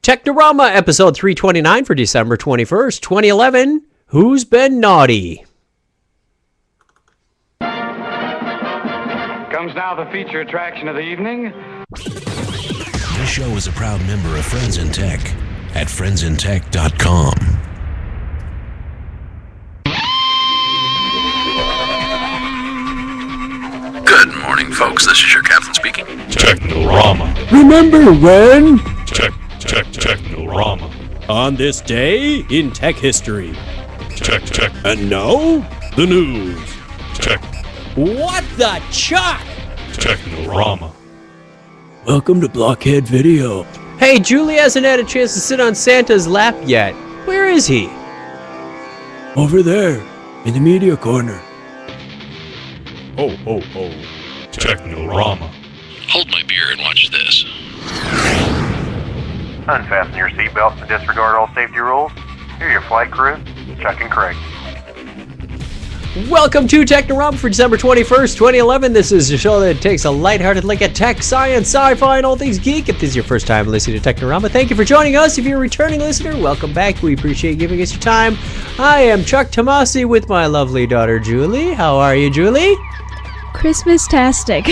Technorama, episode 329 for December 21st, 2011. Who's been naughty? Comes now the feature attraction of the evening. This show is a proud member of Friends in Tech at friendsintech.com. Good morning, folks. This is your captain speaking. Technorama. Remember when? Technorama. On this day in tech history. Tech. And now, the news. Tech. What the chuck? Technorama. Welcome to Blockhead Video. Hey, Julie hasn't had a chance to sit on Santa's lap yet. Where is he? Over there, in the media corner. Oh. Technorama. Hold my beer and watch this. Unfasten your seatbelts and disregard all safety rules. Here are your flight crew, Chuck and Craig. Welcome to Technorama for December 21st, 2011. This is a show that takes a lighthearted look at tech, science, sci-fi, and all things geek. If this is your first time listening to Technorama, thank you for joining us. If you're a returning listener, welcome back. We appreciate giving us your time. I am Chuck Tomasi with my lovely daughter, Julie. How are you, Julie? Christmas-tastic.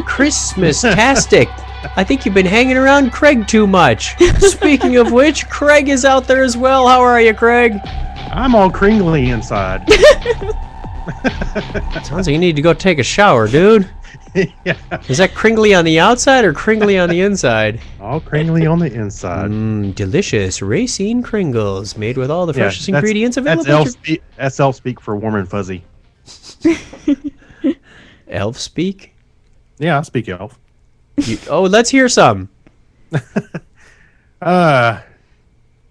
Christmas-tastic. I think you've been hanging around Craig too much. Speaking of which, Craig is out there as well. How are you, Craig? I'm all cringly inside. Sounds like you need to go take a shower, dude. Yeah. Is that cringly on the outside or cringly on the inside? All cringly on the inside. Delicious racine Kringles made with all the freshest ingredients available. That's elf speak for warm and fuzzy. Elf speak? Yeah, I speak elf. Let's hear some. I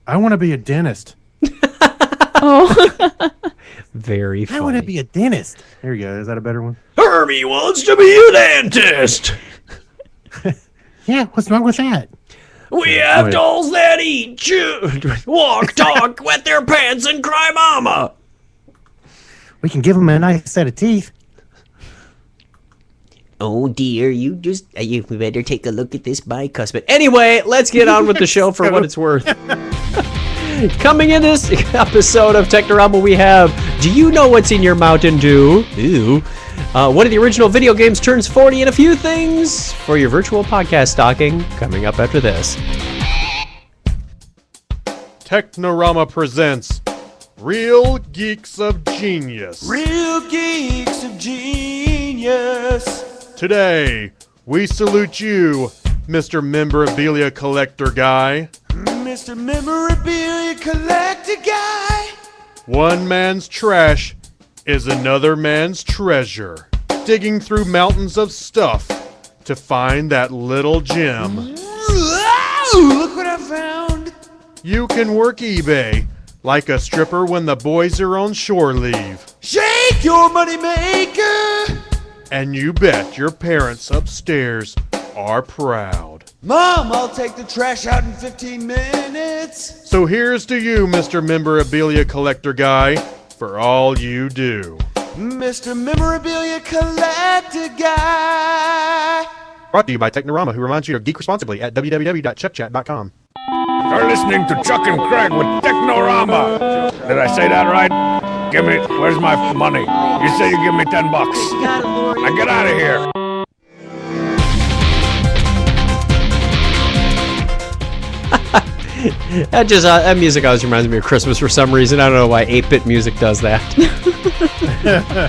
want to be a dentist. Oh. Very funny. I want to be a dentist. There you go. Is that a better one? Hermie wants to be a dentist. Yeah, what's wrong with that? We have dolls that eat, chew, walk, talk, wet their pants, and cry mama. We can give them a nice set of teeth. Oh dear, you better take a look at this bicuspid. Anyway, let's get on with the show for what it's worth. Coming in this episode of Technorama, we have Do You Know What's in Your Mountain Dew? Ew. One of the original video games turns 40 and a few things for your virtual podcast stocking coming up after this. Technorama presents Real Geeks of Genius. Real Geeks of Genius. Today, we salute you, Mr. Memorabilia Collector Guy. Mr. Memorabilia Collector Guy. One man's trash is another man's treasure. Digging through mountains of stuff to find that little gem. Look what I found. You can work eBay like a stripper when the boys are on shore leave. Shake your money maker. And you bet your parents upstairs are proud. Mom, I'll take the trash out in 15 minutes. So here's to you, Mr. Memorabilia Collector Guy, for all you do. Mr. Memorabilia Collector Guy. Brought to you by Technorama, who reminds you to geek responsibly at www.chuckchat.com. You're listening to Chuck and Craig with Technorama. Did I say that right? Where's my money? You say you give me $10. Now get out of here. That music always reminds me of Christmas for some reason. I don't know why 8-bit music does that.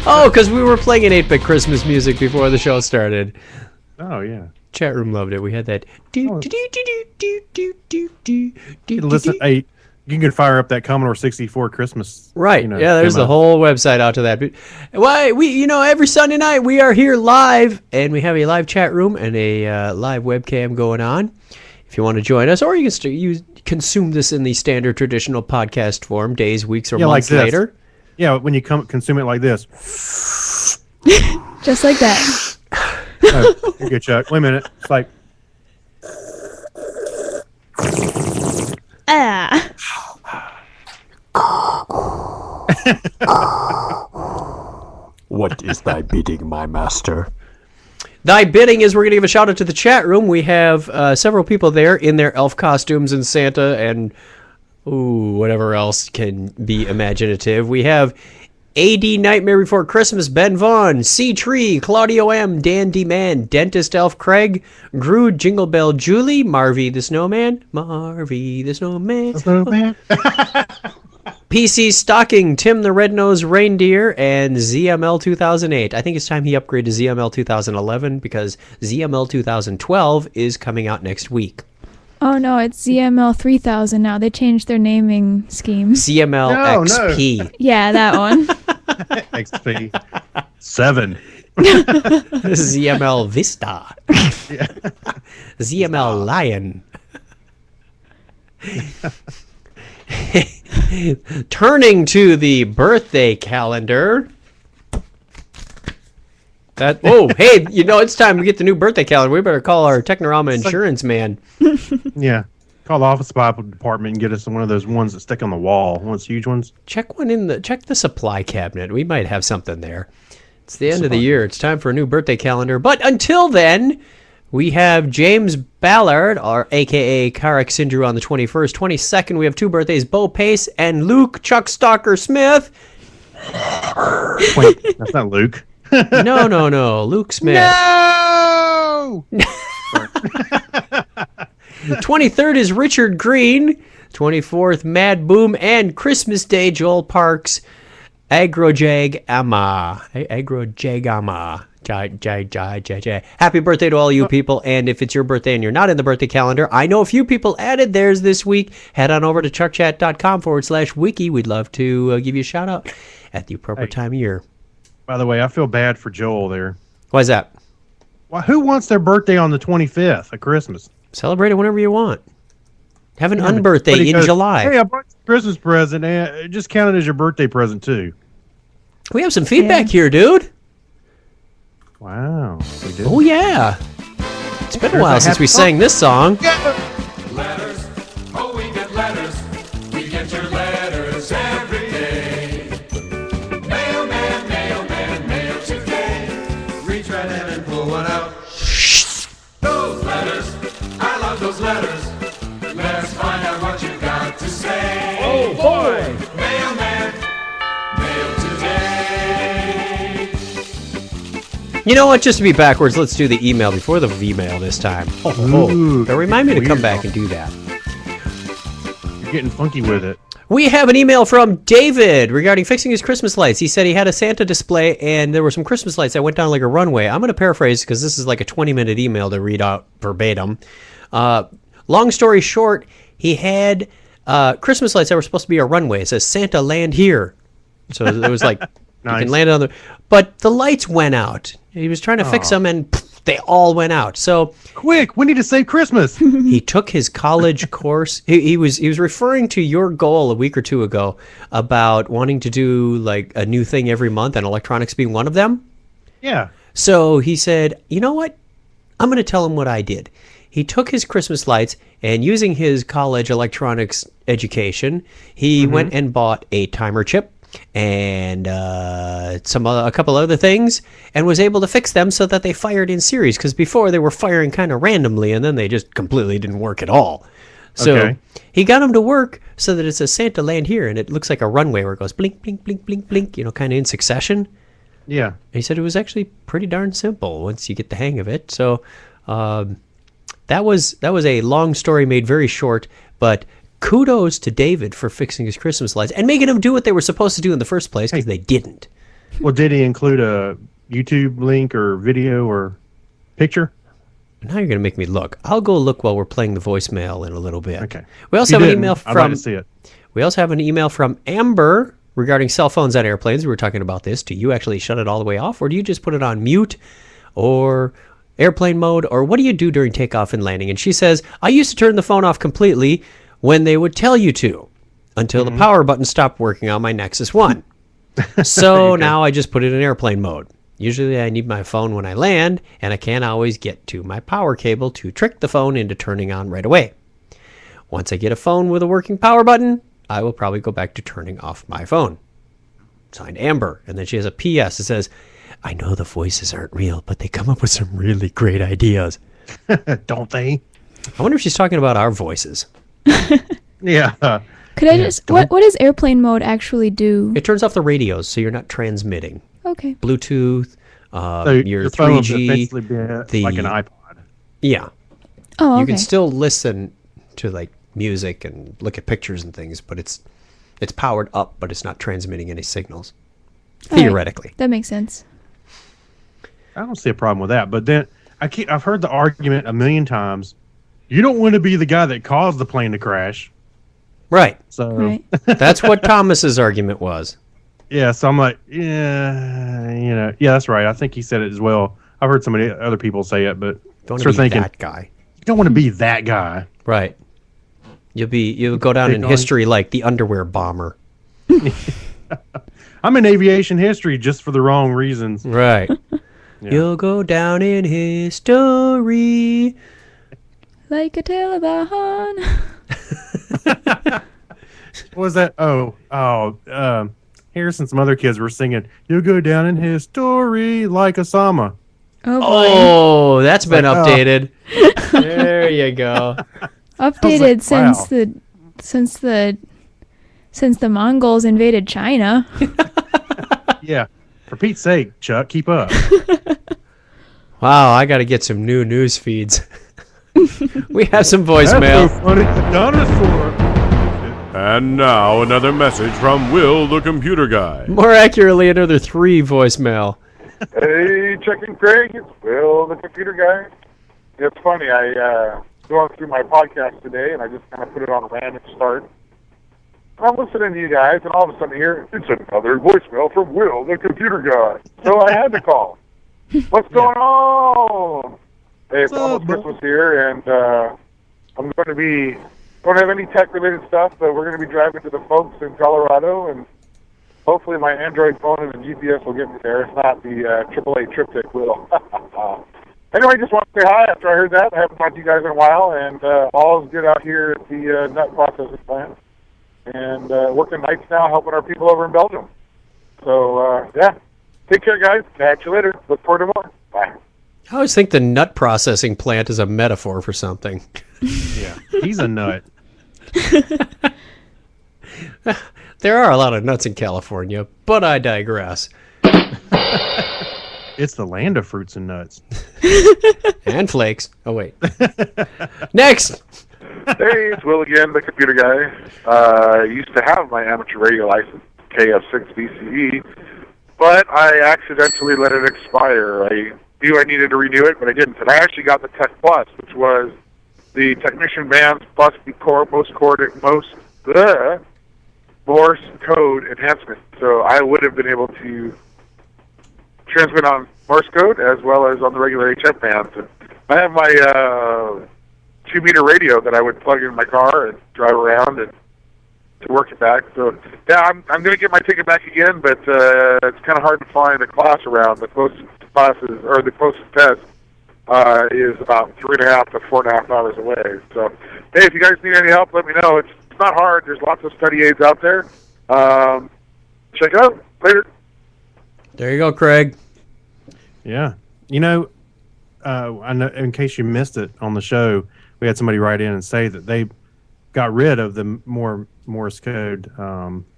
Oh, because we were playing an 8-bit Christmas music before the show started. Oh, yeah. Chat room loved it. We had that. Listen, hey, you can fire up that Commodore 64 Christmas. Right. Yeah, there's the whole website out to that. Why every Sunday night we are here live, and we have a live chat room and a live webcam going on. If you want to join us, or you can consume this in the standard traditional podcast form, days, weeks, or months later. Yeah, when you consume it like this. Just like that. Oh, you're good, Chuck. Wait a minute. It's like. What is thy bidding, my master? Thy bidding is we're going to give a shout out to the chat room. We have several people there in their elf costumes and Santa and whatever else can be imaginative. We have AD Nightmare Before Christmas, Ben Vaughn, C Tree, Claudio M, Dan D Man, Dentist Elf Craig, Grood, Jingle Bell Julie, Marvy the Snowman, PC Stocking, Tim the Red-Nosed Reindeer, and ZML 2008. I think it's time he upgraded to ZML 2011 because ZML 2012 is coming out next week. Oh no, it's ZML 3000 now. They changed their naming scheme. ZML XP. Yeah, that one. XP 7. ZML Vista. ZML Lion. Turning to the birthday calendar. Hey, it's time to get the new birthday calendar. We better call our Technorama insurance man. Yeah. Call the office supply department and get us one of those ones that stick on the wall. One of those huge ones. Check the supply cabinet. We might have something there. It's the end of the year. It's time for a new birthday calendar. But until then, we have James Ballard, or a.k.a. Karek Sindru on the 21st. 22nd, we have 2 birthdays, Bo Pace and Luke Chuck Stalker Smith. Wait, that's not Luke. No. Luke Smith. No! 23rd is Richard Green. 24th, Mad Boom. And Christmas Day, Joel Parks. Agrojagama. Happy birthday to all you people. And if it's your birthday and you're not in the birthday calendar, I know a few people added theirs this week. Head on over to chuckchat.com/wiki. We'd love to give you a shout out at the appropriate time of year. By the way, I feel bad for Joel there. Why's that? Well, who wants their birthday on the 25th of Christmas? Celebrate it whenever you want. Have an unbirthday in July. Hey, I brought you a Christmas present, and just count it as your birthday present, too. We have some feedback here, dude. Wow. We did. Oh, yeah. It's been a while since we sang this song. Letters, oh, we get letters. We get your letters every day. Mailman, mail today. Reach right in and pull one out. Those letters, I love those letters. Let's find out what you got to say. Oh, boy. Mailman, mail today. You know what? Just to be backwards, let's do the email before the V-mail this time. But remind me to come back and do that. You're getting funky with it. We have an email from David regarding fixing his Christmas lights. He said he had a Santa display and there were some Christmas lights that went down like a runway. I'm going to paraphrase because this is like a 20-minute email to read out verbatim. Long story short, he had Christmas lights that were supposed to be a runway. It says Santa land here. So it was like Nice. you can land on the. But the lights went out. He was trying to fix them and they all went out. So quick, we need to save Christmas. he took his college course. He was referring to your goal a week or two ago about wanting to do like a new thing every month and electronics being one of them. Yeah. So he said, you know what? I'm going to tell him what I did. He took his Christmas lights and using his college electronics education, he went and bought a timer chip and a couple other things and was able to fix them so that they fired in series, because before they were firing kind of randomly and then they just completely didn't work at all. So he got them to work so that it says Santa land here and it looks like a runway where it goes blink, blink, blink, blink, blink, you know, kind of in succession. Yeah. And he said it was actually pretty darn simple once you get the hang of it. So that was a long story made very short, but kudos to David for fixing his Christmas lights and making them do what they were supposed to do in the first place, because they didn't. Well, did he include a YouTube link or video or picture? Now you're going to make me look. I'll go look while we're playing the voicemail in a little bit. Okay. We also have an email I'd like from. to see it. We also have an email from Amber regarding cell phones on airplanes. We were talking about this. Do you actually shut it all the way off, or do you just put it on mute or airplane mode, or what do you do during takeoff and landing? And she says, I used to turn the phone off completely when they would tell you to, until the power button stopped working on my Nexus 1. So now I just put it in airplane mode. Usually I need my phone when I land, and I can't always get to my power cable to trick the phone into turning on right away. Once I get a phone with a working power button, I will probably go back to turning off my phone. Signed, Amber. And then she has a PS. It says, I know the voices aren't real, but they come up with some really great ideas. Don't they? I wonder if she's talking about our voices. Yeah. Could I just... What does airplane mode actually do? It turns off the radios, so you're not transmitting. Okay. Bluetooth, So your phone would 3G, essentially be like an iPod. Yeah. Oh, okay. You can still listen to like music and look at pictures and things, but it's powered up, but it's not transmitting any signals. All right. Theoretically. That makes sense. I don't see a problem with that. But then I've heard the argument a million times. You don't want to be the guy that caused the plane to crash. Right. So Right. That's what Thomas's argument was. yeah, so I'm like, yeah, that's right. I think he said it as well. I've heard other people say it, but Don't start be thinking, that guy. you don't want to be that guy. Right. You'll go down in history like the underwear bomber. I'm in aviation history just for the wrong reasons. Right. Yeah. You'll go down in history. Like a telephone. What was that? Harris and some other kids were singing, "You'll go down in history like Osama." Oh, boy. Oh, that's been like, updated. There you go. Updated like, since the Mongols invaded China. Yeah. For Pete's sake, Chuck, keep up. Wow, I got to get some new news feeds. We have some That's voicemail. so funny. The dinosaur. And now another message from Will, the computer guy. More accurately, another 3 voicemail. Hey, Chuck and Craig, it's Will, the computer guy. It's funny, I going through my podcast today, and I just kind of put it on random start. And I'm listening to you guys, and all of a sudden here, it's another voicemail from Will, the computer guy. So I had to call. What's going on? Hey, it's almost Christmas here, and I'm going to be... Don't have any tech-related stuff, but we're going to be driving to the folks in Colorado, and hopefully my Android phone and the GPS will get me there. If not, the AAA triptych will. Anyway, just want to say hi after I heard that. I haven't talked to you guys in a while, and all is good out here at the nut processing plant. And working nights now, helping our people over in Belgium. So, yeah. Take care, guys. Catch you later. Look forward to more. Bye. I always think the nut processing plant is a metaphor for something. Yeah, he's a nut. There are a lot of nuts in California, but I digress. It's the land of fruits and nuts. And flakes. Oh, wait. Next! Hey, it's Will again, the computer guy. I used to have my amateur radio license, KF6 BCE, but I accidentally let it expire. I knew I needed to renew it, but I didn't. And I actually got the Tech Plus, which was the Technician Bands plus the Morse code enhancement. So I would have been able to transmit on Morse code as well as on the regular HF bands. And I have my 2-meter radio that I would plug in my car and drive around and to work it back. So yeah, I'm going to get my ticket back again, but it's kind of hard to find a class around. The closest classes or the closest test is about 3.5 to 4.5 hours away. So hey, if you guys need any help, let me know. It's not hard. There's lots of study aids out there. Check it out. Later. There you go, Craig. Yeah. You know, I know, in case you missed it on the show, we had somebody write in and say that they got rid of the Morse code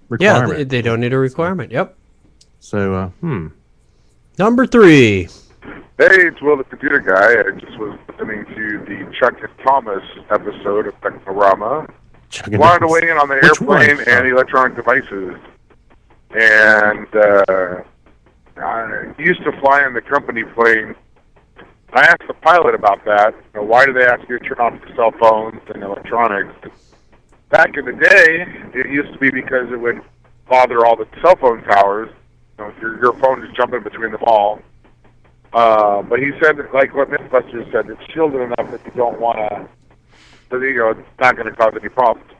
requirement. Yeah, they don't need a requirement. Yep. So, Number 3. Hey, it's Will, the computer guy. I just was listening to the Chuck and Thomas episode of Technorama. Wanted to weigh in on the airplane and electronic devices. And I used to fly in the company plane. I asked the pilot about that. You know, why do they ask you to turn off the cell phones and electronics? Back in the day, it used to be because it would bother all the cell phone towers. You know, your phone is jumping between them all. But he said, like what Mythbusters said, it's shielded enough that you don't want to, so you know, it's not going to cause any problems.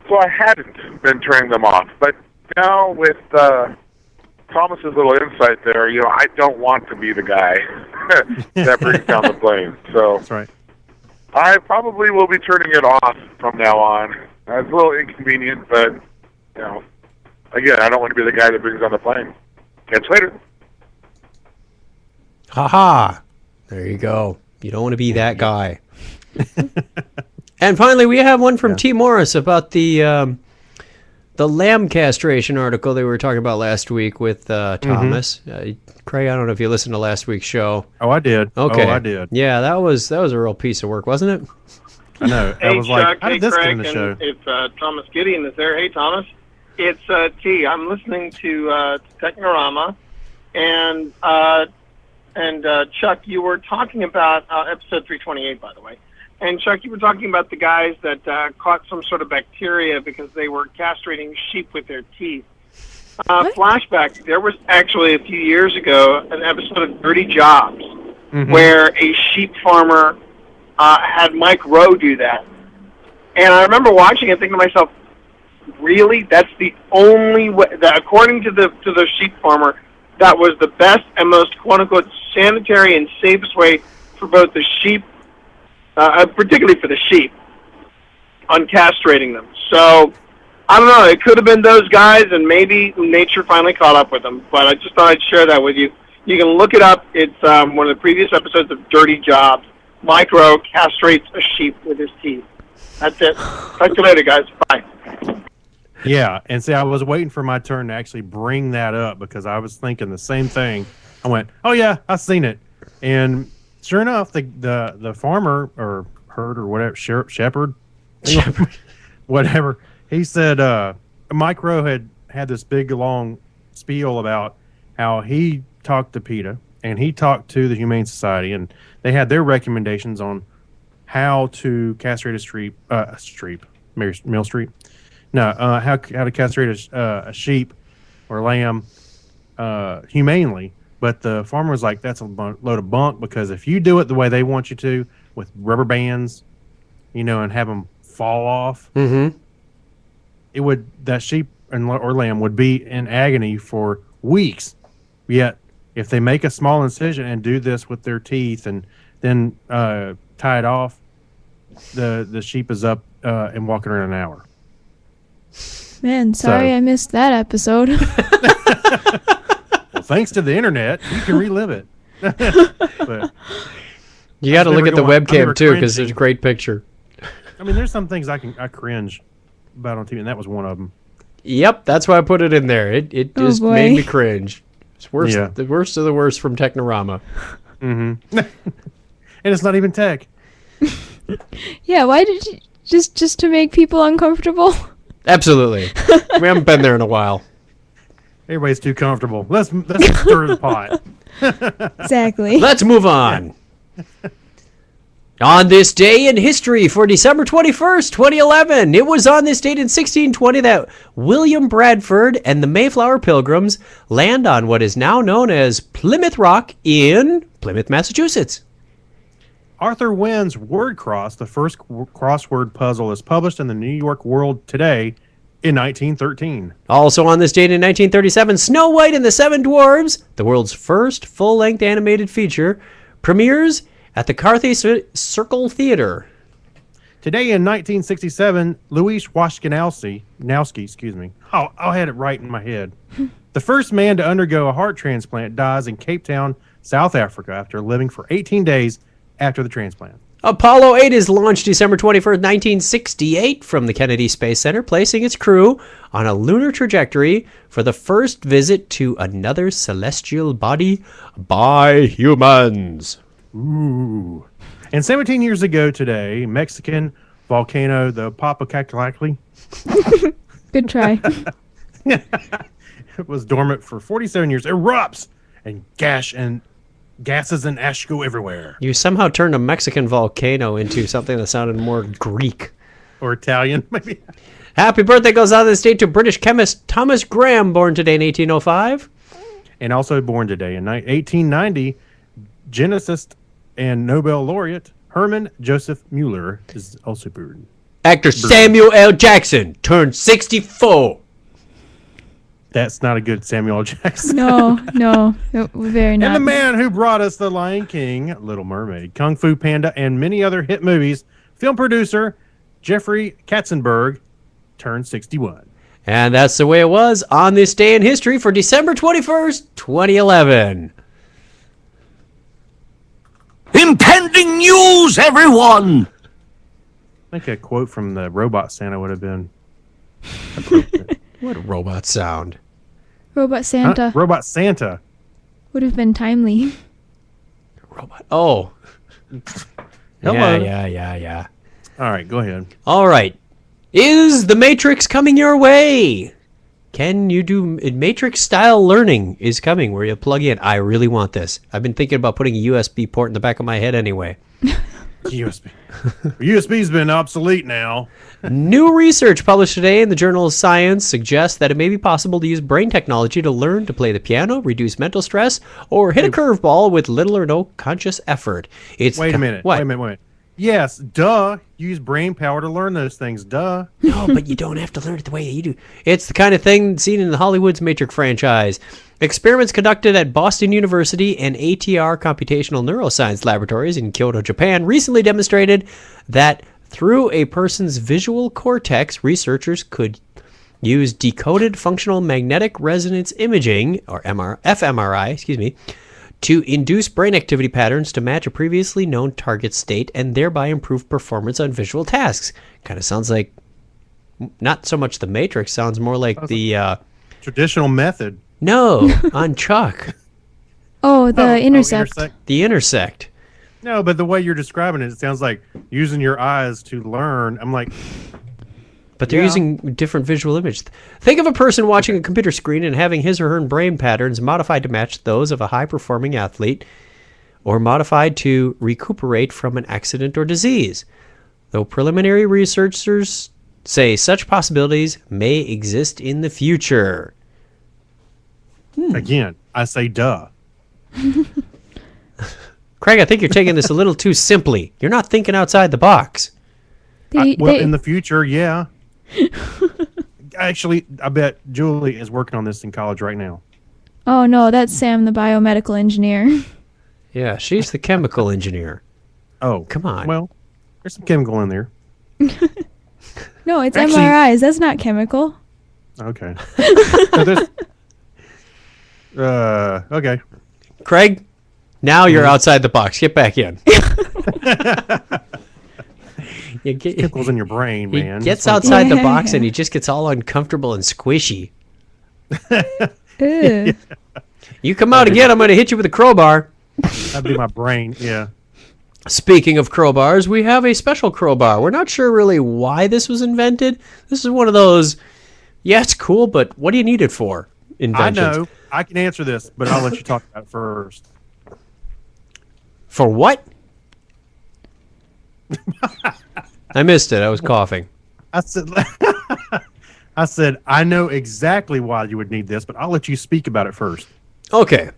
So I hadn't been turning them off. But now with Thomas's little insight there, you know, I don't want to be the guy that brings down the plane. So that's right. I probably will be turning it off from now on. It's a little inconvenient, but, you know, again, I don't want to be the guy that brings down the plane. Catch you later. Ha! There you go. You don't want to be that guy. And finally, we have one from T. Morris about the lamb castration article they were talking about last week with Thomas. Craig, I don't know if you listened to last week's show. Oh, I did. Okay. Oh, I did. Yeah, that was a real piece of work, wasn't it? I know. I was Chuck, like, how did this get in the Craig, show? and if Thomas Gideon is there, hey, Thomas. It's T. I'm listening to Technorama, and Chuck, you were talking about episode 328, by the way. And Chuck, you were talking about the guys that caught some sort of bacteria because they were castrating sheep with their teeth. Flashback, there was actually a few years ago an episode of Dirty Jobs where a sheep farmer had Mike Rowe do that. And I remember watching it thinking to myself, really? That's the only way, that according to the sheep farmer, that was the best and most quote-unquote sanitary and safest way for both the sheep, particularly for the sheep, on castrating them. So, I don't know, it could have been those guys, and maybe nature finally caught up with them, but I just thought I'd share that with you. You can look it up. It's one of the previous episodes of Dirty Jobs. Mike Rowe castrates a sheep with his teeth. That's it. Talk to you later, guys. Bye. Yeah, and see, I was waiting for my turn to actually bring that up because I was thinking the same thing. I went, "Oh yeah, I've seen it," and sure enough, the farmer or herd or whatever, shepherd, whatever, he said Mike Rowe had this big long spiel about how he talked to PETA and he talked to the Humane Society, and they had their recommendations on how to castrate a how to castrate a sheep or lamb humanely. But the farmer was like, that's a load of bunk, because if you do it the way they want you to, with rubber bands, and have them fall off, that sheep or lamb would be in agony for weeks. Yet, if they make a small incision and do this with their teeth and then tie it off, the sheep is up and walking around an hour. Man, sorry I missed that episode. Well, thanks to the internet, you can relive it. But you got to look at the webcam too, because there's a great picture. I mean, there's some things I cringe about on TV, and that was one of them. Yep, that's why I put it in there. It just made me cringe. It's worse, the worst of the worst from Technorama. And it's not even tech. Yeah, why did you just to make people uncomfortable? Absolutely. We haven't been there in a while. Everybody's too comfortable. Let's stir the pot. Exactly. Let's move on. On this day in history for December 21st, 2011, it was on this date in 1620 that William Bradford and the Mayflower Pilgrims land on what is now known as Plymouth Rock in Plymouth, Massachusetts. Arthur Wynn's Word Cross, the first crossword puzzle, is published in the New York World Today in 1913. Also on this date in 1937, Snow White and the Seven Dwarfs, the world's first full-length animated feature, premieres at the Carthay Circle Theater. Today in 1967, Louis Washkanowski, I had it right in my head. The first man to undergo a heart transplant dies in Cape Town, South Africa, after living for 18 days after the transplant. Apollo 8 is launched December 21st, 1968 from the Kennedy Space Center, placing its crew on a lunar trajectory for the first visit to another celestial body by humans. Ooh. And 17 years ago today, Mexican volcano, the Popocatépetl. Good try. It was dormant for 47 years. Erupts and gases and ash go everywhere. You somehow turned a Mexican volcano into something that sounded more Greek. Or Italian, maybe. Happy birthday goes out of this date to British chemist Thomas Graham, born today in 1805. And also born today in 1890, geneticist and Nobel laureate Hermann Joseph Mueller is also born. Actor Samuel L. Jackson turned 64. That's not a good Samuel L. Jackson. No, very not. And the man who brought us The Lion King, Little Mermaid, Kung Fu Panda, and many other hit movies, film producer Jeffrey Katzenberg turned 61. And that's the way it was on this day in history for December 21st, 2011. Impending news, everyone! I think a quote from the Robot Santa would have been. What a robot sound. Robot Santa Robot Santa. would have been timely. Robot. Oh. Hello. Yeah. All right, go ahead. All right. Is the Matrix coming your way? Can you do Matrix style learning is coming where you plug in. I really want this. I've been thinking about putting a USB port in the back of my head anyway. USB. USB's been obsolete now. New research published today in the journal of Science suggests that it may be possible to use brain technology to learn to play the piano, reduce mental stress, or hit a curveball with little or no conscious effort. Wait a minute. What? Wait a minute. Yes, duh. Use brain power to learn those things. Duh. No, but you don't have to learn it the way you do. It's the kind of thing seen in Hollywood's Matrix franchise. Experiments conducted at Boston University and ATR Computational Neuroscience Laboratories in Kyoto, Japan, recently demonstrated that through a person's visual cortex, researchers could use decoded functional magnetic resonance imaging, or fMRI, to induce brain activity patterns to match a previously known target state and thereby improve performance on visual tasks. Kind of sounds like not so much the Matrix, sounds more like the traditional method. No, on Chuck. Oh, the intersect. The intersect. No, but the way you're describing it sounds like using your eyes to learn. I'm like, but they're using different visual image. Think of a person watching a computer screen and having his or her brain patterns modified to match those of a high-performing athlete or modified to recuperate from an accident or disease. Though preliminary researchers say such possibilities may exist in the future. Again, I say duh. Craig, I think you're taking this a little too simply. You're not thinking outside the box. In the future, yeah. Actually, I bet Julie is working on this in college right now. Oh, no, that's Sam, the biomedical engineer. Yeah, she's the chemical engineer. Oh. Come on. Well, there's some chemical in there. No, it's Actually- MRIs. That's not chemical. Okay. Okay. Craig, now you're outside the box. Get back in. Chemicals in your brain, man. He gets outside the box and he just gets all uncomfortable and squishy. Ew. You come out again, I'm going to hit you with a crowbar. That'd be my brain, yeah. Speaking of crowbars, we have a special crowbar. We're not sure really why this was invented. This is one of those, yeah, it's cool, but what do you need it for? Inventions. I know. I can answer this, but I'll let you talk about it first. For what? I missed it. I was coughing. I said, I know exactly why you would need this, but I'll let you speak about it first. Okay.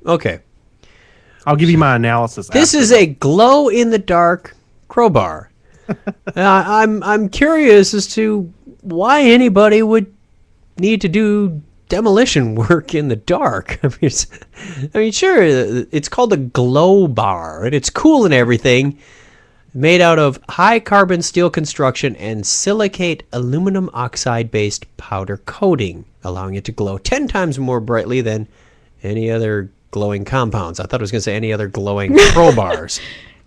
I'll give you my analysis. This is a glow-in-the-dark crowbar. I'm curious as to why anybody would need to do demolition work in the dark. I mean, sure, it's called a glow bar, and it's cool and everything. Made out of high-carbon steel construction and silicate aluminum oxide-based powder coating, allowing it to glow 10 times more brightly than any other glowing compounds. I thought I was going to say any other glowing crowbars.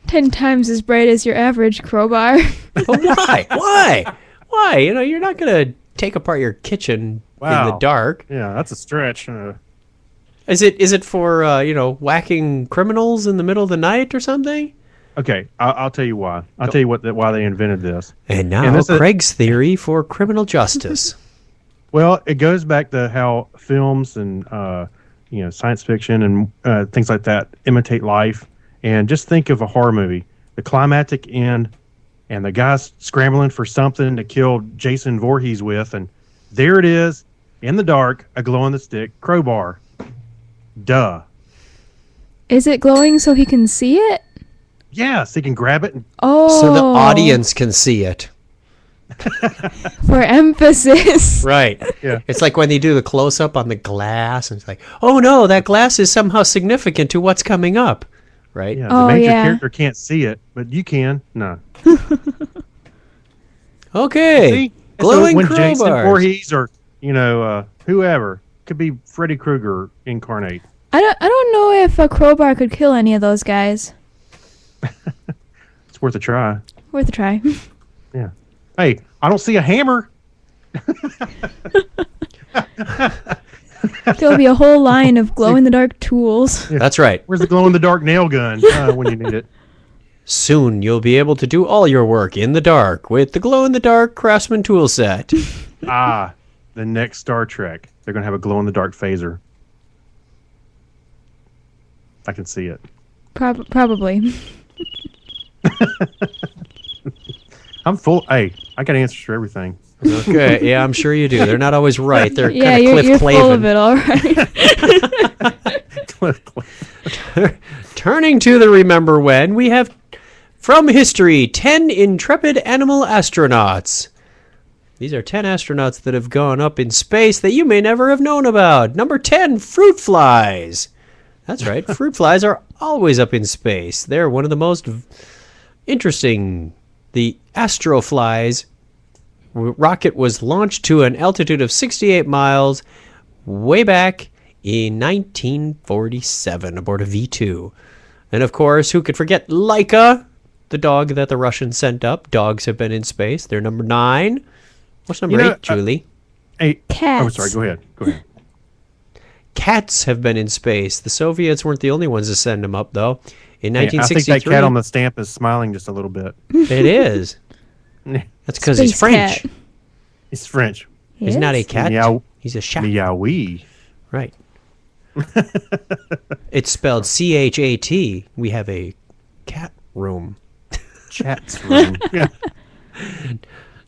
10 times as bright as your average crowbar. Why? Why? You know, you're not going to take apart your kitchen in the dark. Yeah, that's a stretch. Is it for whacking criminals in the middle of the night or something? Okay, I'll tell you why. I'll tell you why they invented this. And now Craig's theory for criminal justice. Well, it goes back to how films and science fiction and things like that imitate life. And just think of a horror movie, the climactic end, and the guy's scrambling for something to kill Jason Voorhees with, and there it is in the dark, a glow-in-the-stick crowbar. Duh. Is it glowing so he can see it? Yes, he can grab it. So the audience can see it. For emphasis. Right. Yeah. It's like when they do the close-up on the glass, and it's like, oh no, that glass is somehow significant to what's coming up. Right? Yeah, the major character can't see it, but you can. No. Okay. See? Glowing when crowbars. Jason Voorhees or whoever, could be Freddy Krueger incarnate. I don't know if a crowbar could kill any of those guys. It's worth a try. Worth a try. Yeah. Hey, I don't see a hammer. There'll be a whole line of glow-in-the-dark tools. Yeah. That's right. Where's the glow-in-the-dark nail gun when you need it? Soon you'll be able to do all your work in the dark with the glow-in-the-dark Craftsman tool set. The next Star Trek. They're going to have a glow-in-the-dark phaser. I can see it. Probably. I'm full. Hey, I got answers for everything. Okay, yeah, I'm sure you do. They're not always right. They're Yeah, kind of you're Cliff full of Clavin. it, all right. Turning to the Remember When, we have from history 10 intrepid animal astronauts. These are 10 astronauts that have gone up in space that you may never have known about. Number 10, fruit flies. That's right, fruit flies are always up in space. They're one of the most interesting. The Astroflies rocket was launched to an altitude of 68 miles way back in 1947 aboard a V2. And of course, who could forget Laika, the dog that the Russians sent up? Dogs have been in space. They're number 9. What's number 8, Julie? 8. Cats. Oh, sorry. Go ahead. Cats have been in space. The Soviets weren't the only ones to send them up, though. In 1963, I think that cat on the stamp is smiling just a little bit. It is. That's because he's French. Cat. He's French. He's not a cat. He's a chat. Meowie. Right. It's spelled C-H-A-T. We have a cat room. Chat's room. Yeah.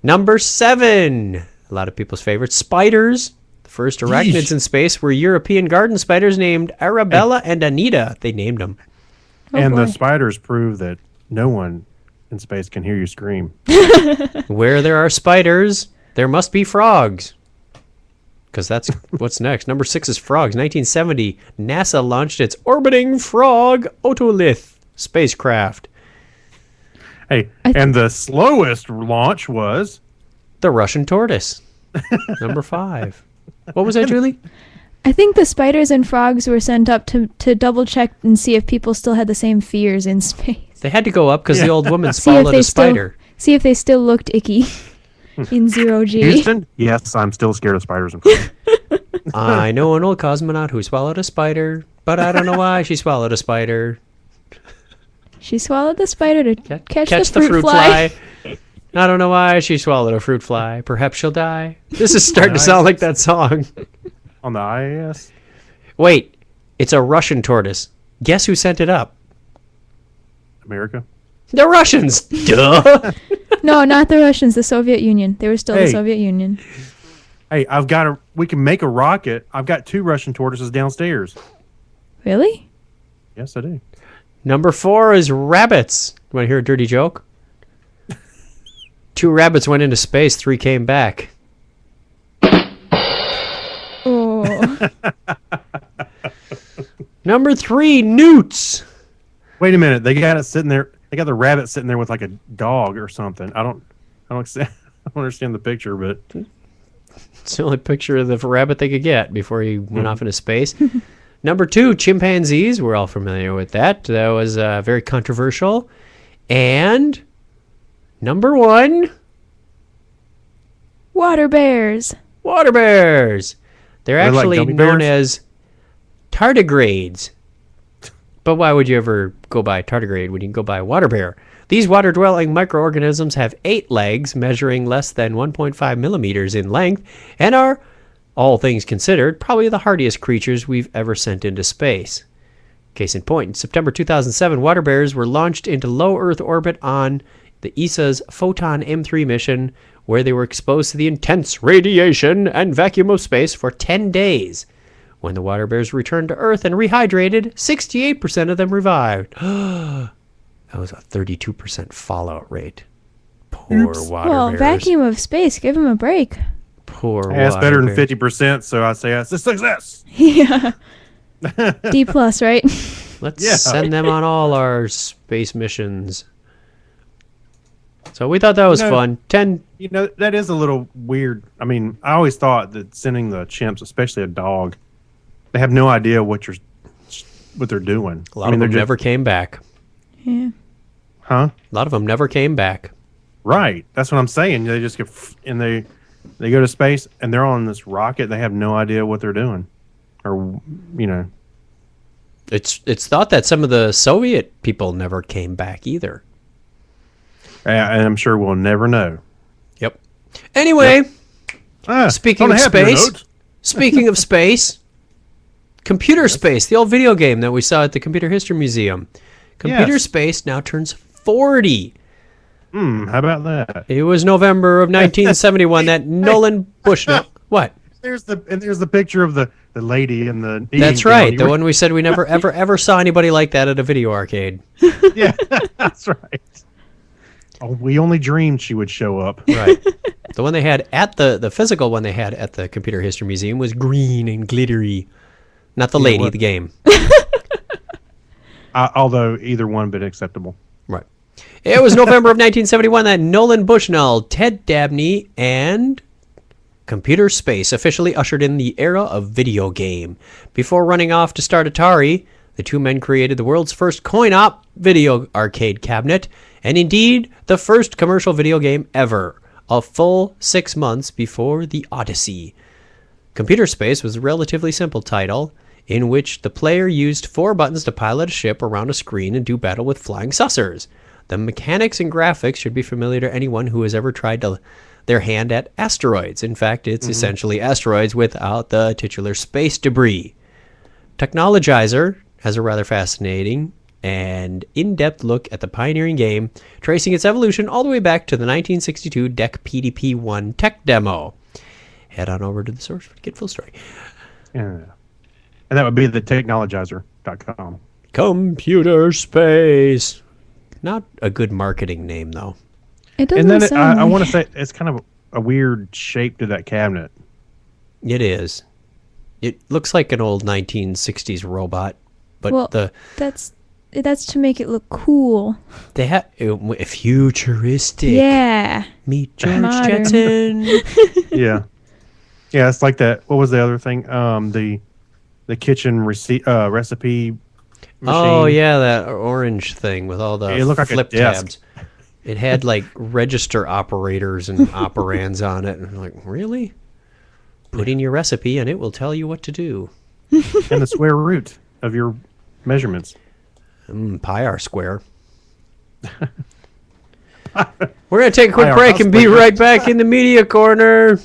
Number 7. A lot of people's favorites. Spiders. The first arachnids in space were European garden spiders named Arabella and Anita. They named them. The spiders prove that no one in space can hear you scream. Where there are spiders, there must be frogs. Because that's what's next. Number 6 is frogs. 1970, NASA launched its orbiting frog otolith spacecraft. Hey, and the slowest launch was the Russian tortoise. Number 5. What was that, Julie? I think the spiders and frogs were sent up to double check and see if people still had the same fears in space. They had to go up because the old woman swallowed a spider. See if they still looked icky in 0G. Houston? Yes, I'm still scared of spiders and frogs. I know an old cosmonaut who swallowed a spider, but I don't know why she swallowed a spider. She swallowed the spider to catch the the fruit fly. I don't know why she swallowed a fruit fly. Perhaps she'll die. This is starting to sound like that song. On the IAS? Wait, it's a Russian tortoise. Guess who sent it up? America? The Russians. Duh. No, not the Russians. The Soviet Union. They were still the Soviet Union. Hey, we can make a rocket. I've got 2 Russian tortoises downstairs. Really? Yes, I do. Number 4 is rabbits. You want to hear a dirty joke? 2 rabbits went into space, 3 came back. Oh. Number 3, newts. Wait a minute. They got it sitting there. They got the rabbit sitting there with like a dog or something. I don't understand the picture, but it's the only picture of the rabbit they could get before he went off into space. Number 2, chimpanzees. We're all familiar with that. That was very controversial. And number 1, water bears. Water bears. They're actually like known as tardigrades. But why would you ever go by tardigrade when you can go by water bear? These water-dwelling microorganisms have 8 legs, measuring less than 1.5 millimeters in length, and are, all things considered, probably the hardiest creatures we've ever sent into space. Case in point, in September 2007, water bears were launched into low Earth orbit on the ESA's Photon M3 mission, where they were exposed to the intense radiation and vacuum of space for 10 days. When the water bears returned to Earth and rehydrated, 68% of them revived. That was a 32% fallout rate. Poor water bears. Vacuum of space. Give them a break. Poor water that's better than bears. 50%, so I say that's a success. Yeah. D+, right? Let's send them on all our space missions. So we thought that was fun. 10. That is a little weird. I mean, I always thought that sending the chimps, especially a dog, they have no idea what they're doing. A lot of them never came back. Yeah. Huh? A lot of them never came back. Right. That's what I'm saying. They just get and they go to space and they're on this rocket. They have no idea what they're doing, or It's thought that some of the Soviet people never came back either. And I'm sure we'll never know. Yep. Anyway, speaking of space, Computer Space, the old video game that we saw at the Computer History Museum. Computer Space now turns 40. How about that? It was November of 1971 that Nolan Bushnell. What? There's the picture of the lady in the. That's right. The one we said we never ever saw anybody like that at a video arcade. Yeah, that's right. Oh, we only dreamed she would show up. Right. The one they had at the physical one they had at the Computer History Museum was green and glittery. Not the lady, the game. Although either one been acceptable. Right. It was November of 1971 that Nolan Bushnell, Ted Dabney, and Computer Space officially ushered in the era of video game. Before running off to start Atari, the two men created the world's first coin-op video arcade cabinet, and indeed the first commercial video game ever, a full 6 months before the Odyssey. Computer Space was a relatively simple title, in which the player used 4 buttons to pilot a ship around a screen and do battle with flying saucers. The mechanics and graphics should be familiar to anyone who has ever tried their hand at asteroids. In fact, it's essentially asteroids without the titular space debris. Technologizer has a rather fascinating and in-depth look at the pioneering game, tracing its evolution all the way back to the 1962 DEC PDP-1 tech demo. Head on over to the source to get full story. Yeah. And that would be the technologizer.com. Computer Space. Not a good marketing name, though. It doesn't And then sound I like want to say it's kind of a weird shape to that cabinet. It is. It looks like an old 1960s robot, but well, that's to make it look cool. They have futuristic. Yeah. Meet George Modern. Jetson. Yeah. Yeah, it's like that. What was the other thing? The kitchen recipe machine. Oh yeah, that orange thing with all the It looked like flip a desk. tabs. It had like register operators and operands on it, and I'm like, really? Put in your recipe, and it will tell you what to do. And the square root of your measurements. Pi r square. We're gonna take a quick Pi r break and be square. right back in the media corner.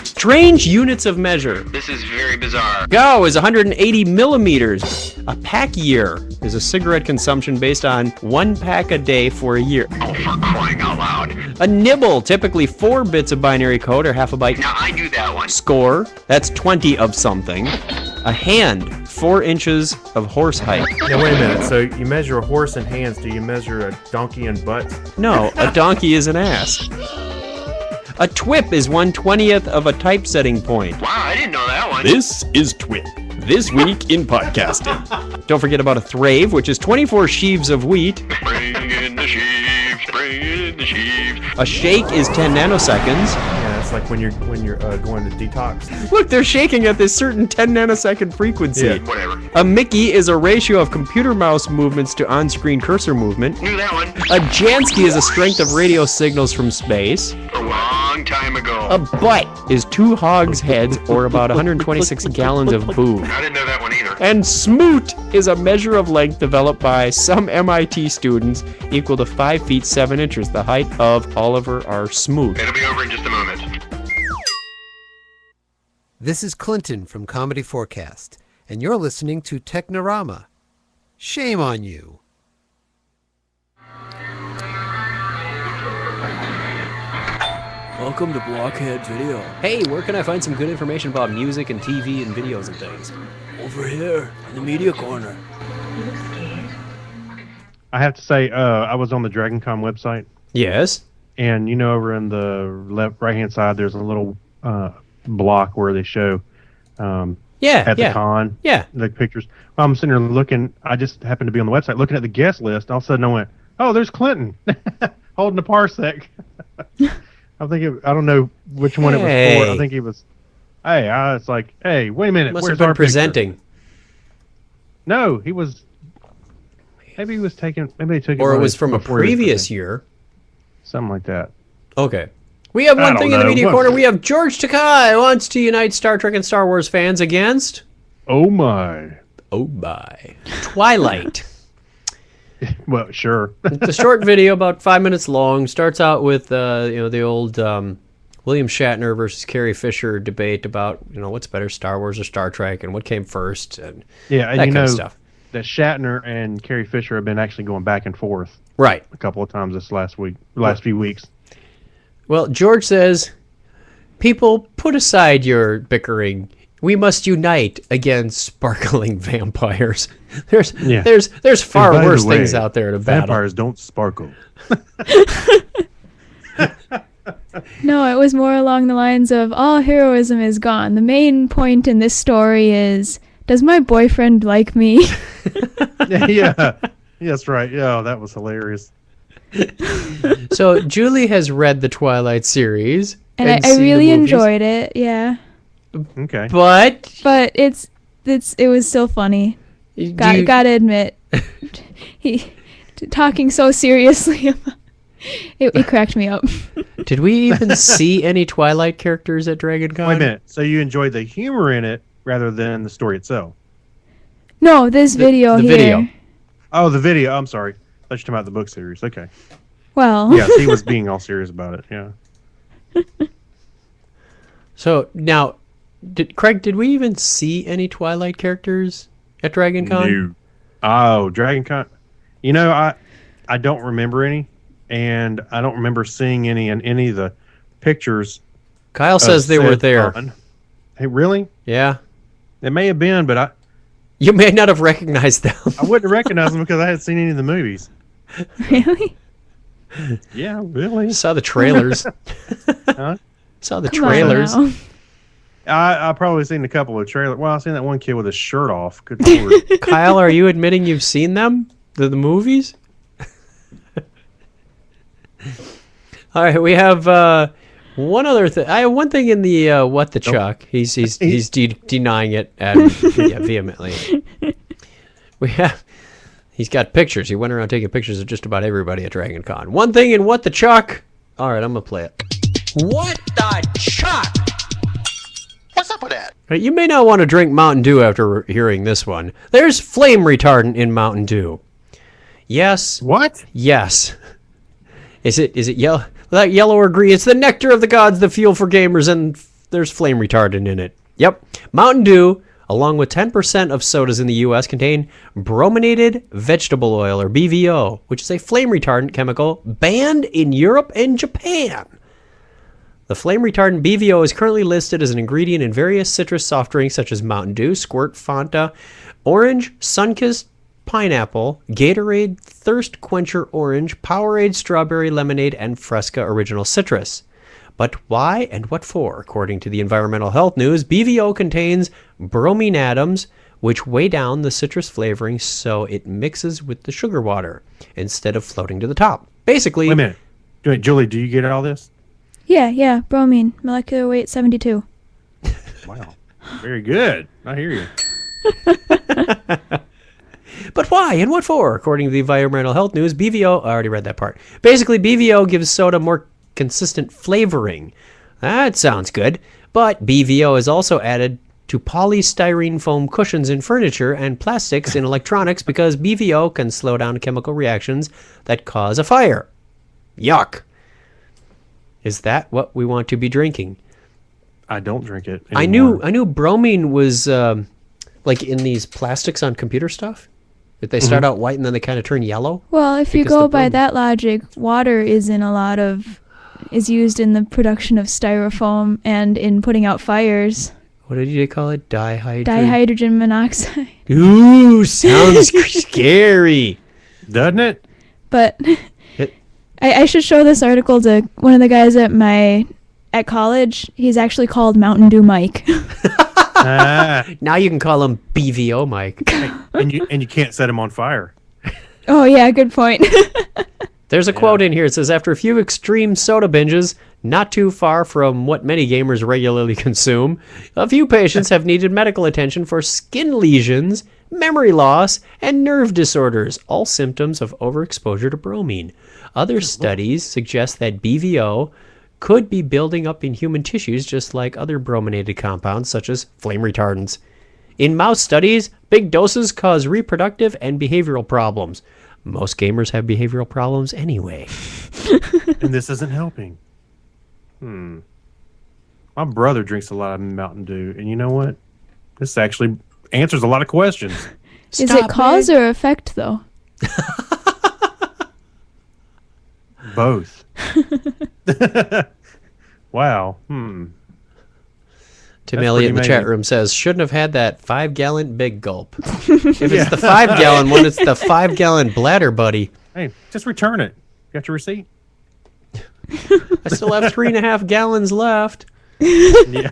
Strange units of measure. This is very bizarre. Go is 180 millimeters. A pack year is a cigarette consumption based on 1 pack a day for a year. Oh, for crying out loud. A nibble, typically 4 bits of binary code or half a byte. Now, I knew that one. Score, that's 20 of something. A hand, 4 inches of horse height. Now, wait a minute. So you measure a horse in hands. Do you measure a donkey in butt? No, a donkey is an ass. A twip is 1/20th of a typesetting point. Wow, I didn't know that one. This is TWIP. This week in podcasting. Don't forget about a thrave, which is 24 sheaves of wheat. Bring in the sheaves, bring in the sheaves. A shake is 10 nanoseconds. Yeah, it's like when you're going to detox. Look, they're shaking at this certain 10 nanosecond frequency. Yeah. Whatever. A Mickey is a ratio of computer mouse movements to on-screen cursor movement. Knew that one. A Jansky is a strength of radio signals from space. A long time ago. A butt is 2 hogs' heads, or about 126 gallons of booze. I didn't know that one either. And smoot is a measure of length developed by some MIT students equal to 5 feet 7 inches, the height of Oliver R. Smoot. It'll be over in just a moment. This is Clinton from Comedy Forecast, and you're listening to Technorama. Shame on you. Welcome to Blockhead Video. Hey, where can I find some good information about music and TV and videos and things? Over here, in the media corner. I have to say, I was on the DragonCon website. Yes. And over in the right-hand side, there's a little block where they show at the con. Yeah. The pictures. Well, I'm sitting there looking. I just happened to be on the website looking at the guest list. All of a sudden, I went, "Oh, there's Clinton holding a parsec." I don't know which one it was for. I think he was. Hey, it's like, hey, wait a minute. Must Where's have been our presenting. picture? No, he was. Maybe he was taking. Maybe they took it. Or it while was he- from a before he was previous cooking. year. Something like that. Okay. We have I one don't thing in the know. media What- corner. We have George Takei wants to unite Star Trek and Star Wars fans against... Oh my. Twilight. Well, sure. It's a short video, about 5 minutes long. Starts out with the old William Shatner versus Carrie Fisher debate about what's better, Star Wars or Star Trek, and what came first, and Yeah, and that you kind know of stuff. that Shatner and Carrie Fisher have been actually going back and forth. Right. A couple of times this last few weeks. Well, George says, people, put aside your bickering. We must unite against sparkling vampires. There's far And by worse the way, things out there to battle. Vampires don't sparkle. No, it was more along the lines of all heroism is gone. The main point in this story is, does my boyfriend like me? Yeah, that's right. Yeah, that was hilarious. So Julie has read the Twilight series. And I seen the really movies. enjoyed it, yeah. Okay. But it was still funny. Gotta admit, he talking so seriously about it cracked me up. Did we even see any Twilight characters at Dragon Con? Wait a minute. So you enjoyed the humor in it rather than the story itself? No, this video the here. video. Oh, the video. I'm sorry. I thought you were talking about the book series. Okay. Well. Yes, he was being all serious about it. Yeah. So now, Craig, did we even see any Twilight characters at Dragon Con? No. Oh, Dragon Con. You know, I don't remember any, and I don't remember seeing any in any of the pictures. Kyle says they were said there. con. Hey, really? Yeah. It may have been, but You may not have recognized them. I wouldn't recognize them because I hadn't seen any of the movies. Really? Yeah, really. Saw the trailers. Huh? Saw the Come on trailers. now. I probably seen a couple of trailers. Well, I've seen that one kid with his shirt off. Good lord. Kyle, are you admitting you've seen them? The movies? All right, we have one other thing. I have one thing in the what the Chuck. He's denying it vehemently. He's got pictures. He went around taking pictures of just about everybody at Dragon Con. One thing in what the Chuck. All right, I'm gonna play it. What the Chuck? What's up with that? Right, you may not want to drink Mountain Dew after hearing this one. There's flame retardant in Mountain Dew. Yes. What? Yes. Is it yellow? Like yellow or green? It's the nectar of the gods, the fuel for gamers, and there's flame retardant in it. Yep. Mountain Dew, along with 10% of sodas in the U.S., contain brominated vegetable oil, or BVO, which is a flame retardant chemical banned in Europe and Japan. The flame retardant BVO is currently listed as an ingredient in various citrus soft drinks such as Mountain Dew, Squirt, Fanta, Orange, Sunkist, Pineapple, Gatorade, Thirst Quencher Orange, Powerade Strawberry Lemonade, and Fresca Original Citrus. But why and what for? According to the Environmental Health News, BVO contains bromine atoms which weigh down the citrus flavoring so it mixes with the sugar water instead of floating to the top. Basically... Wait a minute. Wait, Julie, do you get all this? Yeah, bromine, molecular weight 72. Wow. Very good. I hear you. But why and what for? According to the Environmental Health News, BVO... I already read that part. Basically, BVO gives soda more consistent flavoring. That sounds good. But BVO is also added to polystyrene foam cushions in furniture and plastics in electronics because BVO can slow down chemical reactions that cause a fire. Yuck. Is that what we want to be drinking? I don't drink it anymore. I knew bromine was like in these plastics on computer stuff. That they start out white and then they kind of turn yellow. Well, if you go by that logic, water is used in the production of styrofoam and in putting out fires. What did you call it? Dihydrogen monoxide. Ooh, sounds scary. Doesn't it? But I should show this article to one of the guys at college. He's actually called Mountain Dew Mike. Now you can call him BVO Mike. and you can't set him on fire. Oh yeah, good point. There's a quote in here. It says, after a few extreme soda binges, not too far from what many gamers regularly consume, a few patients have needed medical attention for skin lesions memory loss, and nerve disorders, all symptoms of overexposure to bromine. Other studies suggest that BVO could be building up in human tissues just like other brominated compounds such as flame retardants. In mouse studies, big doses cause reproductive and behavioral problems. Most gamers have behavioral problems anyway. And this isn't helping. My brother drinks a lot of Mountain Dew, and you know what? This actually answers a lot of questions. Is it cause or effect, though? Both. Wow. Tim That's Elliott in the pretty chat amazing. room says, shouldn't have had that 5-gallon big gulp. If it's the 5-gallon one, it's the 5-gallon bladder buddy. Hey, just return it. You got your receipt? I still have 3.5 gallons left. Yeah.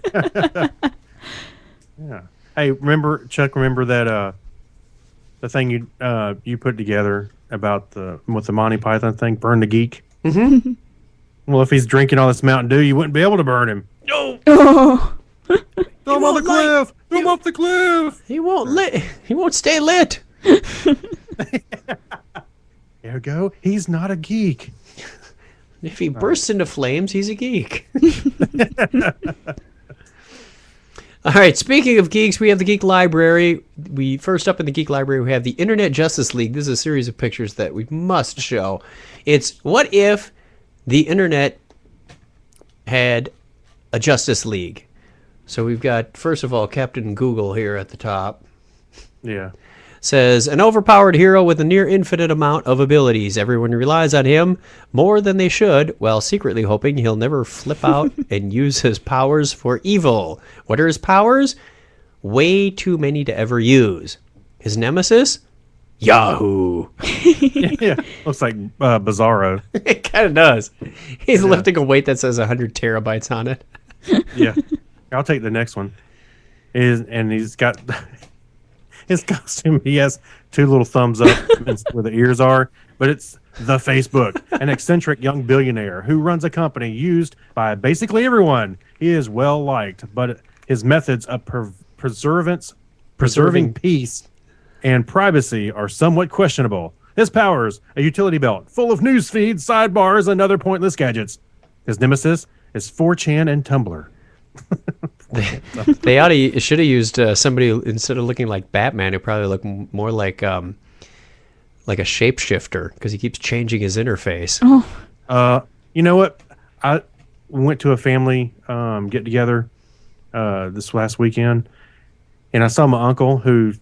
Yeah. Hey, Chuck, remember that the thing you put together about with the Monty Python thing, burn the geek? Mm-hmm. Well, if he's drinking all this Mountain Dew, you wouldn't be able to burn him. No. Oh. Throw him off the cliff! Throw him off the cliff! He won't stay lit. There we go. He's not a geek. If he bursts into flames, he's a geek. All right, speaking of geeks, we have the Geek Library. First up in the Geek Library, we have the Internet Justice League. This is a series of pictures that we must show. It's what if the Internet had a Justice League? So we've got, first of all, Captain Google here at the top. Yeah. Says, an overpowered hero with a near infinite amount of abilities. Everyone relies on him more than they should, while secretly hoping he'll never flip out and use his powers for evil. What are his powers? Way too many to ever use. His nemesis? Yahoo. Yeah. Looks like Bizarro. It kind of does. He's lifting a weight that says 100 terabytes on it. Yeah. I'll take the next one. And he's got... His costume, he has 2 little thumbs up where the ears are, but it's the Facebook, an eccentric young billionaire who runs a company used by basically everyone. He is well liked, but his methods of preserving peace and privacy are somewhat questionable. His powers, a utility belt full of news feeds, sidebars, and other pointless gadgets. His nemesis is 4chan and Tumblr. They should have used somebody instead of looking like Batman. Who probably look more like a shapeshifter because he keeps changing his interface. Oh, you know what? I went to a family get together this last weekend, and I saw my uncle who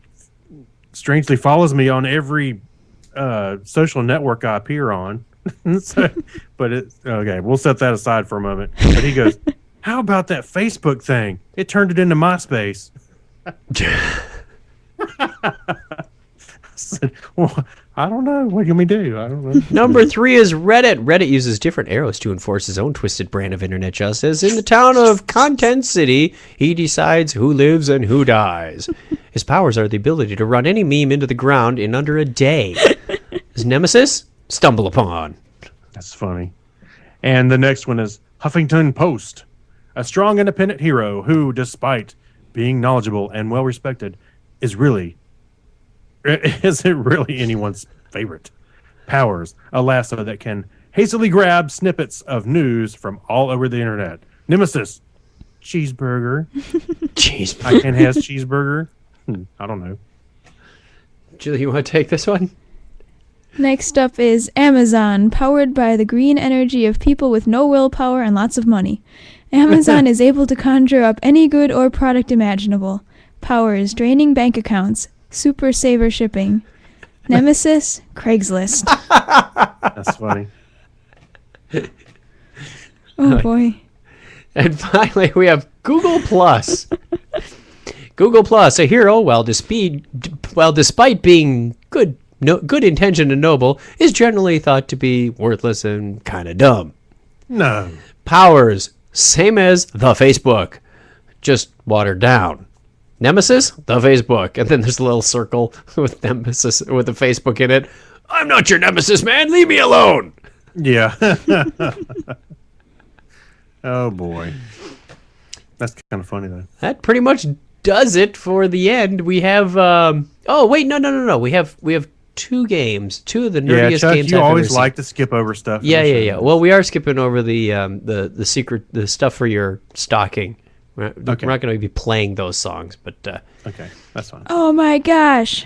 strangely follows me on every social network I appear on. But it's okay. We'll set that aside for a moment. But he goes, how about that Facebook thing? It turned it into MySpace. I said, well, I don't know. What can we do? I don't know. Number 3 is Reddit. Reddit uses different arrows to enforce his own twisted brand of internet justice. In the town of Content City, he decides who lives and who dies. His powers are the ability to run any meme into the ground in under a day. His nemesis? Stumble upon. That's funny. And the next one is Huffington Post. A strong, independent hero who, despite being knowledgeable and well-respected, isn't really anyone's favorite. Powers, a lasso that can hastily grab snippets of news from all over the internet. Nemesis, cheeseburger. Cheeseburger. I can has cheeseburger. I don't know. Julie, you want to take this one? next up is Amazon, powered by the green energy of people with no willpower and lots of money. Amazon is able to conjure up any good or product imaginable. Powers, draining bank accounts, super saver shipping. Nemesis, Craigslist. That's funny. Oh boy. And finally, we have Google Plus. Google Plus, a hero, while despite being good intentioned and noble, is generally thought to be worthless and kind of dumb. No. Powers, same as the Facebook, just watered down. Nemesis, the Facebook, and then there's a little circle with Nemesis with the Facebook in it. I'm not your nemesis, man. Leave me alone. Yeah. Oh boy, that's kind of funny though. That pretty much does it for the end. We have. Oh wait, no. We have 2 games. 2 of the nerdiest Chuck, games. You I've always ever like seen. to skip over stuff. Yeah. Well, we are skipping over the secret, the stuff for your stocking. We're not going to be playing those songs, but okay, that's fine. Oh my gosh.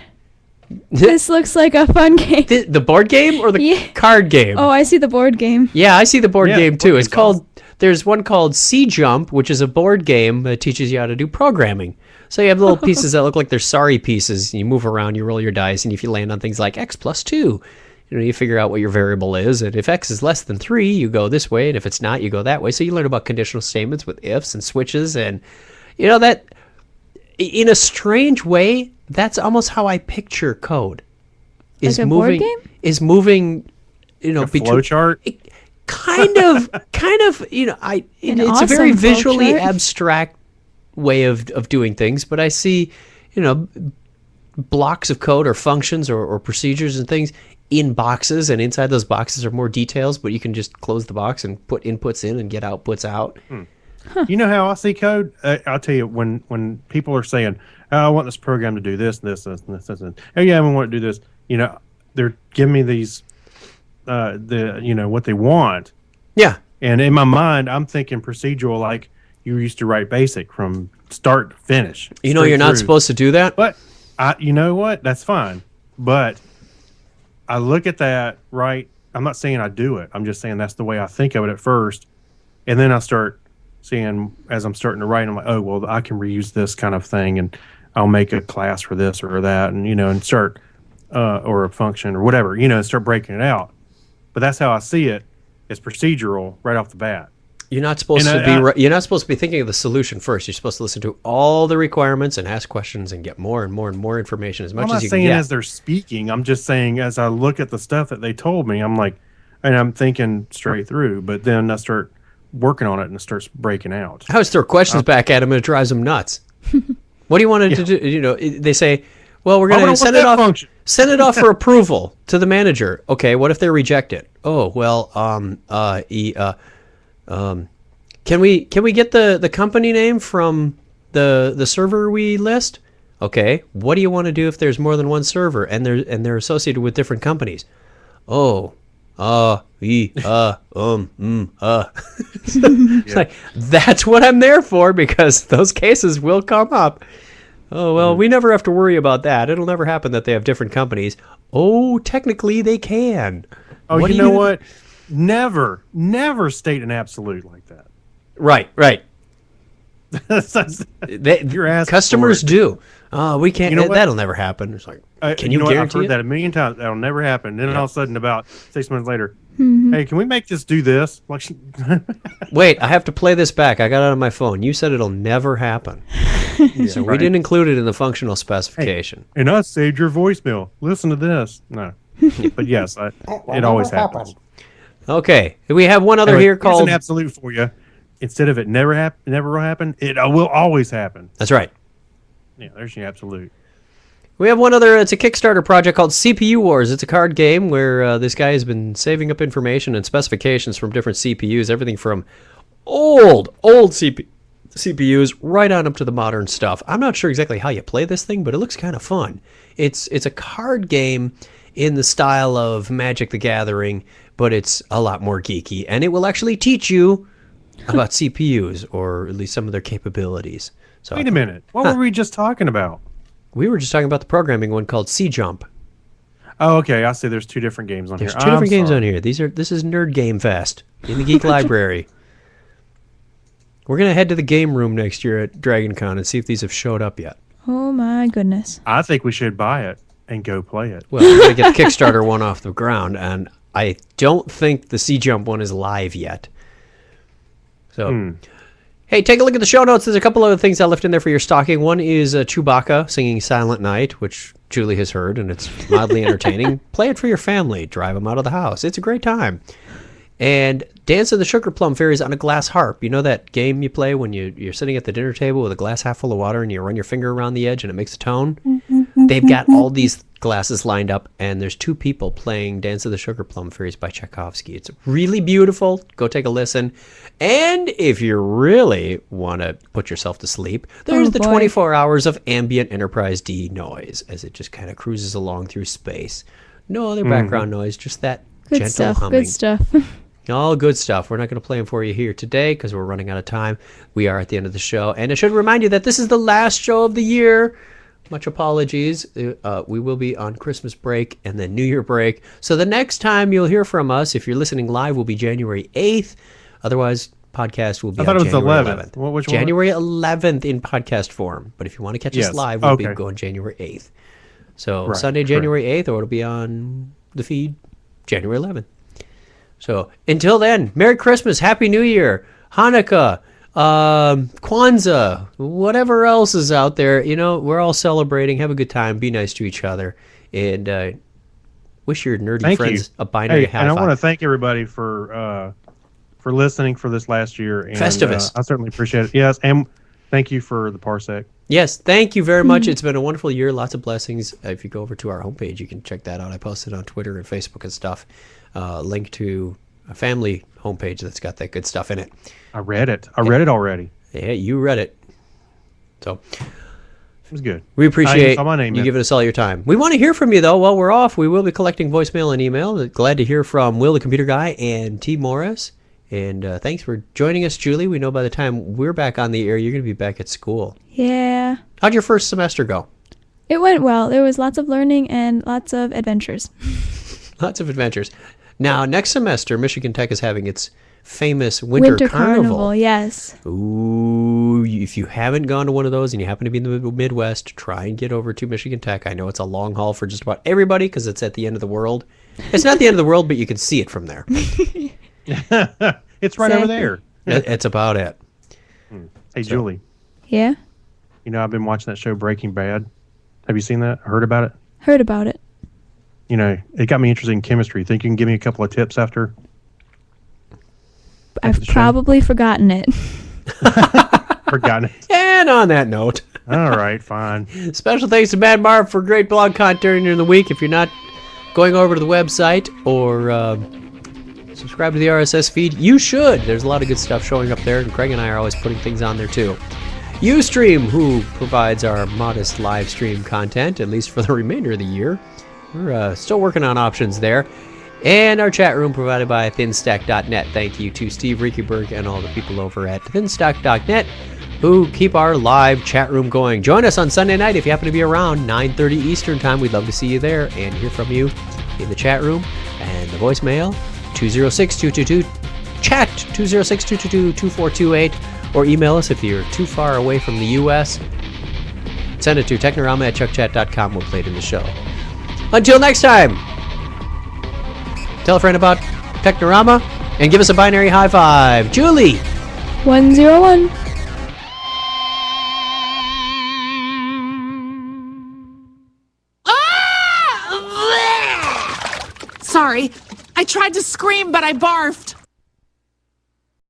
This looks like a fun game. The board game or the card game? Oh, I see the board game. Yeah, I see the board game too. It's called. There's one called Sea Jump, which is a board game that teaches you how to do programming. So you have little pieces that look like they're sorry pieces. You move around, you roll your dice, and if you land on things like X plus 2, you figure out what your variable is. And if X is less than 3, you go this way, and if it's not, you go that way. So you learn about conditional statements with ifs and switches, and that in a strange way, that's almost how I picture code. Like a board game? Is moving, between flowchart. Kind of. It's a very visually abstract way of doing things, but I see, blocks of code or functions or procedures and things in boxes, and inside those boxes are more details, but you can just close the box and put inputs in and get outputs out. You know how I see code? I'll tell you, when people are saying, oh, I want this program to do this, this, and oh yeah, I want to do this, they're giving me these, what they want. Yeah. And in my mind, I'm thinking procedural like you used to write BASIC from start to finish. You're not supposed to do that? But, you know what? That's fine. But I look at that, right? I'm not saying I do it. I'm just saying that's the way I think of it at first. And then I start seeing, as I'm starting to write, I'm like, oh, well, I can reuse this kind of thing, and I'll make a class for this or that, and, and start, or a function or whatever, and start breaking it out. But that's how I see it. It's procedural right off the bat. You're not supposed you're not supposed to be thinking of the solution first. You're supposed to listen to all the requirements and ask questions and get more and more and more information as much as you can get. I'm not saying as they're speaking. I'm just saying as I look at the stuff that they told me, I'm like, and I'm thinking straight through. But then I start working on it and it starts breaking out. I always throw questions back at them and it drives them nuts. What do you want it to do? They say, well, we're going to send it off for approval to the manager. Okay, what if they reject it? Oh, well, can we get the company name from the server we list? Okay, what do you want to do if there's more than one server and they're associated with different companies? Oh, It's like, that's what I'm there for, because those cases will come up. Oh, well, we never have to worry about that. It'll never happen that they have different companies. Oh, technically they can. Oh, you know what? Never state an absolute like that. Right. Your customers do. Oh, we can't. That'll never happen. It's like, can you guarantee I've heard it? that a million times. That'll never happen. Then all of a sudden, about 6 months later, hey, can we make this do this? Like, wait, I have to play this back. I got it on my phone. You said it'll never happen. So we didn't include it in the functional specification. Hey, and I saved your voicemail. Listen to this. No, but yes, it always happens. Okay, we have one other here called an absolute for you. Instead of it never will happen, it will always happen. That's right. Yeah, there's your absolute. We have one other. It's a Kickstarter project called CPU Wars. It's a card game where this guy has been saving up information and specifications from different CPUs, everything from old CPUs right on up to the modern stuff. I'm not sure exactly how you play this thing, but it looks kind of fun. It's a card game in the style of Magic the Gathering, but it's a lot more geeky, and it will actually teach you about CPUs, or at least some of their capabilities. So, wait a minute. What were we just talking about? We were just talking about the programming one called Sea Jump. Oh, okay. I see. There's two different games on here. There's two different games on here. This is Nerd Game Fest in the Geek Library. We're going to head to the game room next year at DragonCon and see if these have showed up yet. Oh my goodness. I think we should buy it and go play it. Well, we're going to get the Kickstarter one off the ground, and I don't think the Sea Jump one is live yet. So, hey, take a look at the show notes. There's a couple other things I left in there for your stocking. One is Chewbacca singing Silent Night, which Julie has heard, and it's mildly entertaining. Play it for your family. Drive them out of the house. It's a great time. And Dance of the Sugar Plum Fairies on a Glass Harp. You know that game you play when you're sitting at the dinner table with a glass half full of water and you run your finger around the edge and it makes a tone? they've got all these glasses lined up, and there's 2 people playing Dance of the Sugar Plum Fairies by Tchaikovsky. It's really beautiful. Go take a listen. And if you really want to put yourself to sleep, there's the 24 hours of ambient Enterprise D noise as it just kind of cruises along through space. No other background noise, just that gentle humming. Good stuff. All good stuff. We're not going to play them for you here today because we're running out of time. We are at the end of the show. And I should remind you that this is the last show of the year. Much apologies. We will be on Christmas break and then New Year break. So the next time you'll hear from us, if you're listening live, will be January 8th. Otherwise, podcast will be on January 11th. Which January 11th in podcast form. But if you want to catch us live, we'll be going January 8th. So Sunday, January 8th, or it'll be on the feed January 11th. So until then, Merry Christmas, Happy New Year, Hanukkah, Kwanzaa, whatever else is out there. You know, we're all celebrating. Have a good time. Be nice to each other. And wish your nerdy friends a binary high five. And I want to thank everybody for listening for this last year. And, Festivus. I certainly appreciate it. Yes, and thank you for the Parsec. Yes, thank you very much. It's been a wonderful year. Lots of blessings. If you go over to our homepage, you can check that out. I posted on Twitter and Facebook and stuff. Link to a family homepage that's got that good stuff in it. I read it. I read it already. Yeah, you read it. So it was good. We appreciate you giving us all your time. We want to hear from you, though, while we're off. We will be collecting voicemail and email. Glad to hear from Will, the computer guy, and T. Morris. And thanks for joining us, Julie. We know by the time we're back on the air, you're going to be back at school. Yeah. How'd your first semester go? It went well. There was lots of learning and lots of adventures. Lots of adventures. Now, next semester, Michigan Tech is having its famous Winter Carnival. Yes. Ooh, if you haven't gone to one of those and you happen to be in the Midwest, try and get over to Michigan Tech. I know it's a long haul for just about everybody because it's at the end of the world. It's not the end of the world, but you can see it from there. It's right over there. It's about it. Hey, Julie. Yeah? You know, I've been watching that show Breaking Bad. Have you seen that? Heard about it? Heard about it. You know, it got me interested in chemistry. Think you can give me a couple of tips after? I've probably forgotten it. Forgotten it. And on that note. All right, fine. Special thanks to Mad Marv for great blog content during the week. If you're not going over to the website or subscribe to the RSS feed, you should. There's a lot of good stuff showing up there, and Craig and I are always putting things on there too. Ustream, who provides our modest live stream content, at least for the remainder of the year. We're still working on options there. And our chat room provided by thinstack.net. Thank you to Steve Riekeberg and all the people over at thinstack.net who keep our live chat room going. Join us on Sunday night if you happen to be around, 9:30 Eastern time. We'd love to see you there and hear from you in the chat room. And the voicemail, 206-222-CHAT, 206-222-2428. Or email us if you're too far away from the U.S. Send it to technorama@chuckchat.com. We'll play it in the show. Until next time, tell a friend about Technorama and give us a binary high five. Julie! 101. Sorry, I tried to scream, but I barfed.